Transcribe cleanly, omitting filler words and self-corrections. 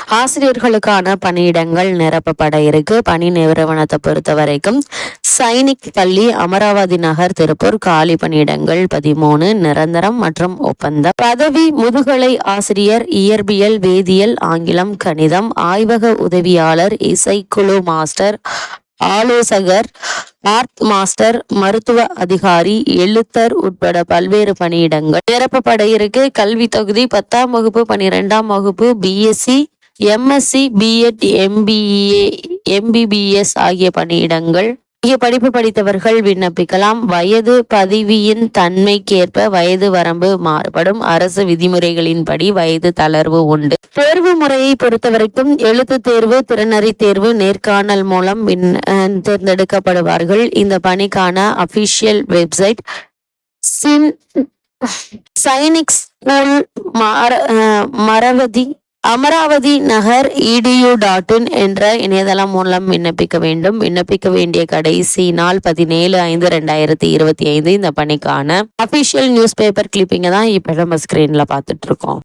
ஆசிரியர்களுக்கான பணியிடங்கள் நிரப்பப்பட இருக்கு. பணி நிறுவனத்தை பொறுத்த வரைக்கும் சைனிக் பள்ளி, அமராவதி நகர், திருப்பூர். காலி பணியிடங்கள் 13, நிரந்தரம் மற்றும் ஒப்பந்தம். பதவி முதுகலை ஆசிரியர், இயற்பியல், வேதியியல், ஆங்கிலம், கணிதம், ஆய்வக உதவியாளர், இசைக்குழு மாஸ்டர், ஆலோசகர், ஆர்ட் மாஸ்டர், மருத்துவ அதிகாரி, எழுத்தர் உட்பட பல்வேறு பணியிடங்கள் நிரப்பப்பட இருக்கு. கல்வி தகுதி 10ஆம் வகுப்பு, 12ஆம் வகுப்பு, BSc, MSc, BEd, MBA, MBBS ஆகிய பணியிடங்கள். படிப்பு படித்தவர்கள் விண்ணப்பிக்கலாம். வயது பதிவியின் தன்மைக்கேற்ப வயது வரம்பு மாறுபடும். அரசு விதிமுறைகளின்படி வயது தளர்வு உண்டு. தேர்வு முறையை பொறுத்தவரைக்கும் எழுத்து தேர்வு, திறனறி தேர்வு, நேர்காணல் மூலம் தேர்ந்தெடுக்கப்படுவார்கள். இந்த பணிக்கான official website Sainik school Amaravathi Nagar edu.in என்ற இணையதளம் மூலம் விண்ணப்பிக்க வேண்டும். விண்ணப்பிக்க வேண்டிய கடைசி நாள் 17/5/2025. இந்த பணிக்கான அபிஷியல் நியூஸ் பேப்பர் கிளிப்பிங்க தான் இப்ப நம்ம ஸ்கிரீன்ல பார்த்துட்டு இருக்கோம்.